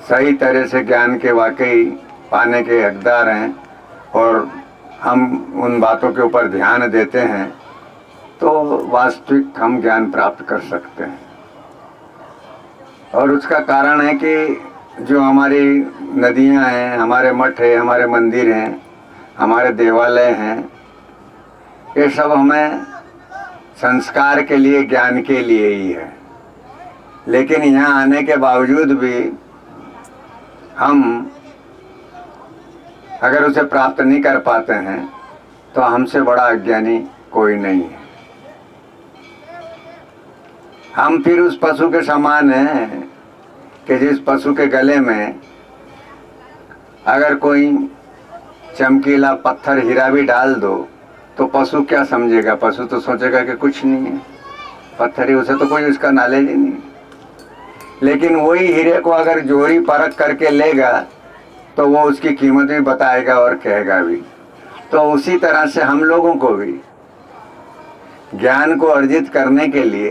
सही तरह से ज्ञान के वाकई पाने के हकदार हैं और हम उन बातों के ऊपर ध्यान देते हैं तो वास्तविक हम ज्ञान प्राप्त कर सकते हैं। और उसका कारण है कि जो हमारी नदियां हैं, हमारे मठ है, हमारे मंदिर हैं, हमारे देवालय हैं, ये सब हमें संस्कार के लिए, ज्ञान के लिए ही है। लेकिन यहाँ आने के बावजूद भी हम अगर उसे प्राप्त नहीं कर पाते हैं तो हमसे बड़ा अज्ञानी कोई नहीं है। हम फिर उस पशु के समान हैं कि जिस पशु के गले में अगर कोई चमकीला पत्थर, हीरा भी डाल दो तो पशु क्या समझेगा? पशु तो सोचेगा कि कुछ नहीं है, पत्थर ही, उसे तो कोई उसका नॉलेज ही नहीं। लेकिन वही हीरे को अगर जोरी परख करके लेगा तो वो उसकी कीमत भी बताएगा और कहेगा भी। तो उसी तरह से हम लोगों को भी ज्ञान को अर्जित करने के लिए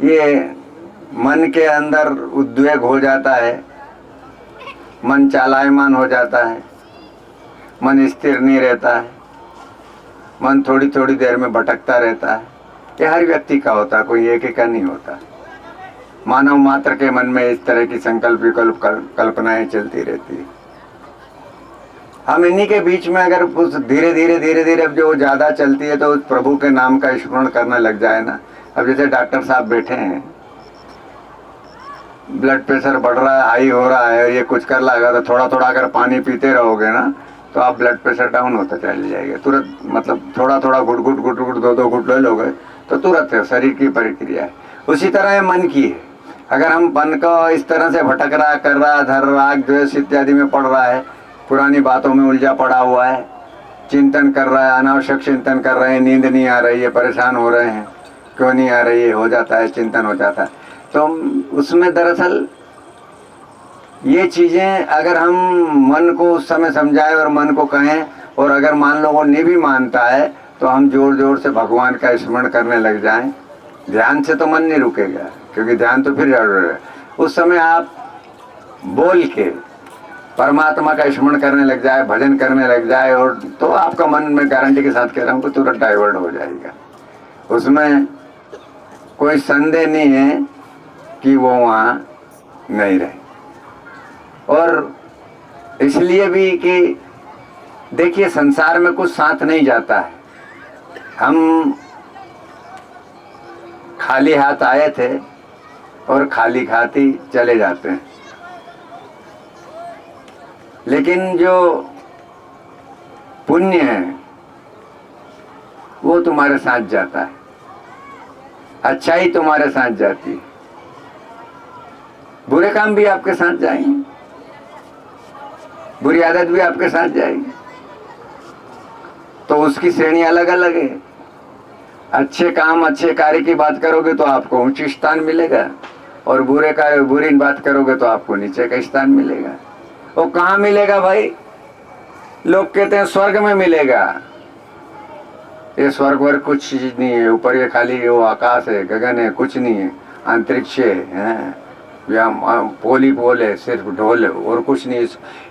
ये मन के अंदर उद्वेग हो जाता है, मन चालायमान हो जाता है, मन स्थिर नहीं रहता है, मन थोड़ी थोड़ी देर में भटकता रहता है। ये हर व्यक्ति का होता है, कोई एक का नहीं होता। मानव मात्र के मन में इस तरह की संकल्प विकल्प कल्पनाएं चलती रहती है। हम इन्हीं के बीच में अगर उस धीरे धीरे अब जो ज़्यादा चलती है तो उस प्रभु के नाम का स्मरण करने लग जाए ना। अब जैसे डॉक्टर साहब बैठे हैं, ब्लड प्रेशर बढ़ रहा है, हाई हो रहा है, ये कुछ कर लगा तो थोड़ा थोड़ा अगर पानी पीते रहोगे ना तो आप ब्लड प्रेशर डाउन होता चल जाएगा तुरंत। मतलब थोड़ा थोड़ा घुट घुट घुट घुट दो घुट ले लोगे तो तुरंत है, शरीर की प्रक्रिया है। उसी तरह है मन की है। अगर हम मन को इस तरह से भटक रहा, कर रहा, धर, राग, द्वेष इत्यादि में पड़ रहा है, पुरानी बातों में उलझा पड़ा हुआ है, चिंतन कर रहा है, अनावश्यक चिंतन कर रहे हैं, नींद नहीं आ रही है, परेशान हो रहे हैं, क्यों नहीं आ रही है, हो जाता है, चिंतन हो जाता है। तो उसमें दरअसल ये चीज़ें अगर हम मन को उस समय समझाएं और मन को कहें, और अगर मान लो वो नहीं भी मानता है तो हम जोर जोर से भगवान का स्मरण करने लग जाएं। ध्यान से तो मन नहीं रुकेगा, क्योंकि ध्यान तो फिर जरूर है। उस समय आप बोल के परमात्मा का स्मरण करने लग जाए, भजन करने लग जाए, और तो आपका मन, में गारंटी के साथ कह रहा हूँ, कि तुरंत डाइवर्ट हो जाएगा। उसमें कोई संदेह नहीं है कि वो वहाँ नहीं रहे। और इसलिए भी कि देखिए, संसार में कुछ साथ नहीं जाता है। हम खाली हाथ आए थे और खाली हाथी चले जाते हैं। लेकिन जो पुण्य है वो तुम्हारे साथ जाता है, अच्छाई तुम्हारे साथ जाती है, बुरे काम भी आपके साथ जाएंगे, बुरी आदत भी आपके साथ जाएगी। तो उसकी श्रेणी अलग अलग है। अच्छे काम, अच्छे कार्य की बात करोगे तो आपको उच्च स्थान मिलेगा, और बुरे कार्य, बुरी बात करोगे तो आपको नीचे का स्थान मिलेगा। वो कहाँ मिलेगा भाई? लोग कहते हैं स्वर्ग में मिलेगा। ये स्वर्ग वर्ग कुछ चीज नहीं है। ऊपर ये खाली वो आकाश है, गगन है, कुछ नहीं है, अंतरिक्ष है, पोली पोल है, सिर्फ ढोल है और कुछ नहीं।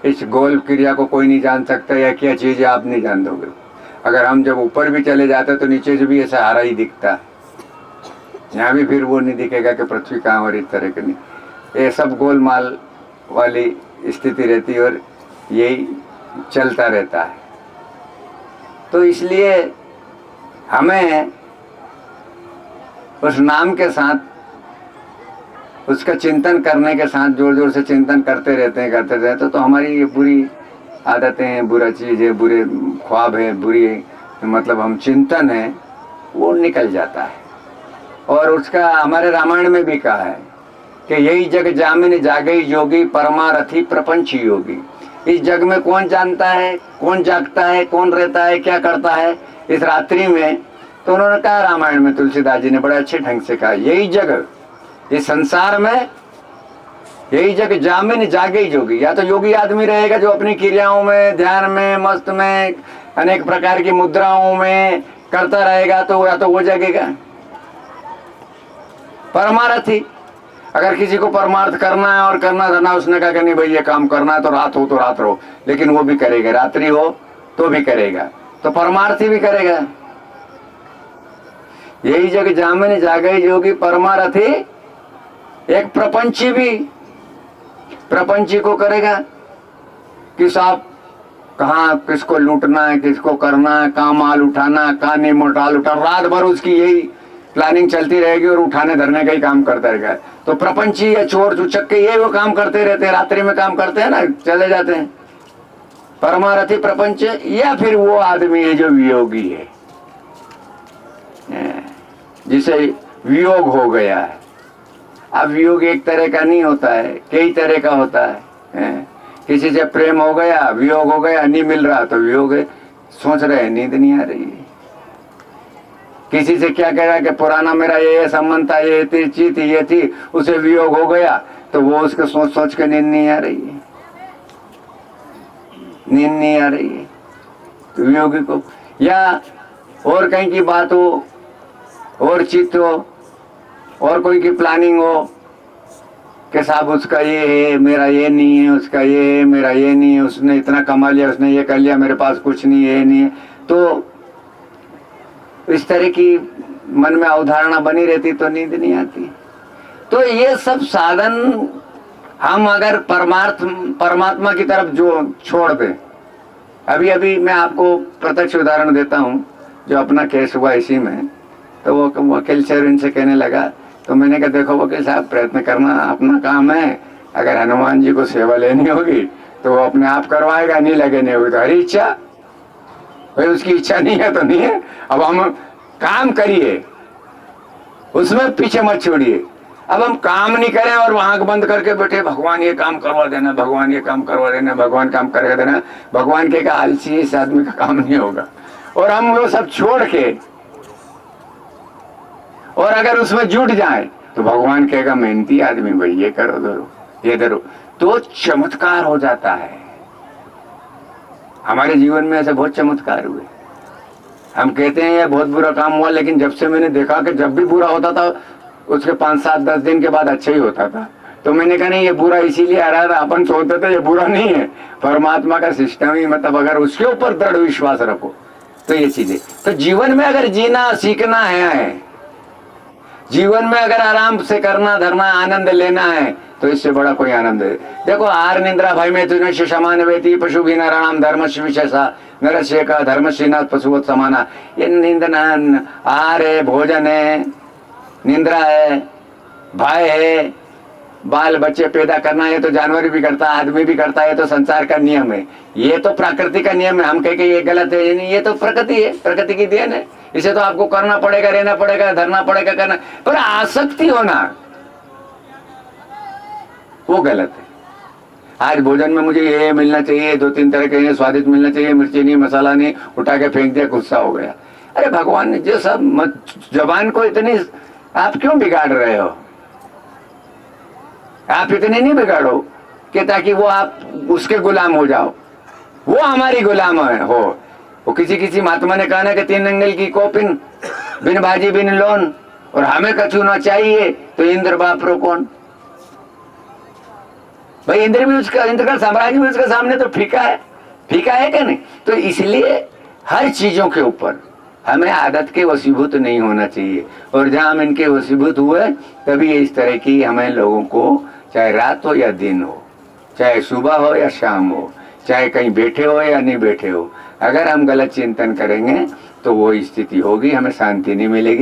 इस गोल क्रिया को कोई नहीं जान सकता, या क्या चीज़ है आप नहीं जान दोगे। अगर हम जब ऊपर भी चले जाते तो नीचे से भी ऐसा हरा ही दिखता है। यहाँ भी फिर वो नहीं दिखेगा कि पृथ्वी कहाँ, और इस तरह के नहीं। ये सब गोलमाल वाली स्थिति रहती है और यही चलता रहता है। तो इसलिए हमें उस नाम के साथ, उसका चिंतन करने के साथ, जोर जोर से चिंतन करते रहते हैं तो हमारी ये बुरी आदतें हैं, बुरा चीज़ है, बुरे ख्वाब है, बुरी मतलब हम चिंतन है, वो निकल जाता है। और उसका हमारे रामायण में भी कहा है कि यही जग जामिन जागई जोगी, परमारथी प्रपंच योगी। इस जग में कौन जानता है, कौन जागता है, कौन रहता है, क्या करता है इस रात्रि में? तो उन्होंने कहा रामायण में, तुलसीदास जी ने बड़े अच्छे ढंग से कहा, यही जग, इस संसार में यही जग जामिन जागे जोगी। या तो योगी आदमी रहेगा जो अपनी क्रियाओं में, ध्यान में, मस्त में, अनेक प्रकार की मुद्राओं में करता रहेगा, तो या तो वो जगेगा। परमारथी, अगर किसी को परमार्थ करना है और करना धरना, उसने कहा कि नहीं भाई ये काम करना है तो रात हो तो रात रहो, लेकिन वो भी करेगा, रात्रि हो तो भी करेगा, तो परमार्थी भी करेगा। यही जग जामिन जागई जोगी परमारथी, एक प्रपंची भी प्रपंची को करेगा कि साहब कहाँ किसको लूटना है, किसको करना है, कहाँ माल उठाना, कहाँ नहीं मोटाल उठा, रात भर उसकी यही प्लानिंग चलती रहेगी और उठाने धरने का ही काम करता रहेगा। तो प्रपंची या चोर चुचक के ये वो काम करते रहते हैं, रात्रि में काम करते हैं ना, चले जाते हैं। परमारथी प्रपंच, या फिर वो आदमी है जो वियोगी है, जिसे वियोग हो गया है। अब वियोग एक तरह का नहीं होता है, कई तरह का होता है। किसी से प्रेम हो गया, वियोग हो गया, नहीं मिल रहा तो वियोग है, सोच रहे नींद नहीं आ रही है। किसी से क्या कह रहा है कि पुराना मेरा ये संबंध था, ये चीज थी, ये थी, उसे वियोग हो गया तो वो उसको सोच सोच के नींद नहीं आ रही है, नींद नहीं आ रही है। तो वियोगी को, या और कहीं की बात हो, और चित्त हो, और कोई की प्लानिंग हो कि साहब उसका ये है, मेरा ये नहीं है, उसका ये है, मेरा ये नहीं है, उसने इतना कमा लिया, उसने ये कर लिया, मेरे पास कुछ नहीं है, ये नहीं है, तो इस तरह की मन में अवधारणा बनी रहती तो नींद नहीं आती। तो ये सब साधन हम अगर परमात्मा की तरफ जो छोड़ दें, अभी अभी मैं आपको प्रत्यक्ष उदाहरण देता हूँ, जो अपना केस हुआ इसी में। तो वो वकील से इनसे कहने लगा, तो मैंने कहा देखो वकील साहब, प्रयत्न करना अपना काम है, अगर हनुमान जी को सेवा लेनी होगी तो वो अपने आप करवाएगा, नहीं लगे नहीं होगी तो हरी इच्छा, भाई उसकी इच्छा नहीं है तो नहीं है। अब हम काम करिए, उसमें पीछे मत छोड़िए। अब हम काम नहीं करें और आंख बंद करके बैठे, भगवान ये काम करवा देना, भगवान ये काम करवा देना, भगवान काम करवा देना, भगवान के का आलसी इस आदमी का काम नहीं होगा। और हम वो सब छोड़ के और अगर उसमें जुट जाए तो भगवान कहेगा मेहनती आदमी भाई, ये करो धरो, ये धरो, तो चमत्कार हो जाता है। हमारे जीवन में ऐसे बहुत चमत्कार हुए। हम कहते हैं ये बहुत बुरा काम हुआ, लेकिन जब से मैंने देखा कि जब भी बुरा होता था उसके 5, 7, 10 दिन के बाद अच्छा ही होता था, तो मैंने कहा नहीं ये बुरा इसीलिए आ रहा था, अपन सोचते थे ये बुरा नहीं है, परमात्मा का सिस्टम ही, मतलब अगर उसके ऊपर दृढ़ विश्वास रखो तो ये चीजें। तो जीवन में अगर जीना सीखना है, जीवन में अगर आराम से करना धरना, आनंद लेना है, तो इससे बड़ा कोई आनंद है। देखो आर निंद्रा भय में तुझे समान वेती पशु भी नाराम धर्मश विशेषा नरस्य का धर्मश्रीनाथ पशुवत समाना। ये निंदना, आहार है, भोजन है, निंद्रा है, भय है, बाल बच्चे पैदा करना है तो जानवर भी करता है, आदमी भी करता है, तो संसार का नियम है, ये तो प्रकृति का नियम है। हम कह के ये गलत है, ये नहीं, ये तो प्रकृति है, प्रकृति की देन है, इसे तो आपको करना पड़ेगा, रहना पड़ेगा, धरना पड़ेगा, करना। पर आसक्ति होना वो गलत है। आज भोजन में मुझे ये मिलना चाहिए, 2-3 तरह के स्वादिष्ट मिलना चाहिए, मिर्ची नहीं, मसाला नहीं, उठा के फेंक दिया, गुस्सा हो गया। अरे भगवान ने जो सब जबान को इतनी आप क्यों बिगाड़ रहे हो? आप इतने नहीं बिगाड़ो कि ताकि वो आप उसके गुलाम हो जाओ, वो हमारी गुलाम हो। वो किसी महात्मा ने कहा ना कि 3 अंगल की कोपिन, बिन भाजी बिन लोन, और हमें कछु ना चाहिए तो इंद्र बाप रो कौन। भाई इंद्र भी उसका, इंद्र का साम्राज्य भी उसके सामने तो फीका है, फीका है क्या नहीं। तो इसलिए हर चीजों के ऊपर हमें आदत के वशीभूत नहीं होना चाहिए, और जहां हम इनके वशीभूत हुए तभी इस तरह की हमें लोगों को, चाहे रात हो या दिन हो, चाहे सुबह हो या शाम हो, चाहे कहीं बैठे हो या नहीं बैठे हो, अगर हम गलत चिंतन करेंगे तो वो स्थिति होगी, हमें शांति नहीं मिलेगी।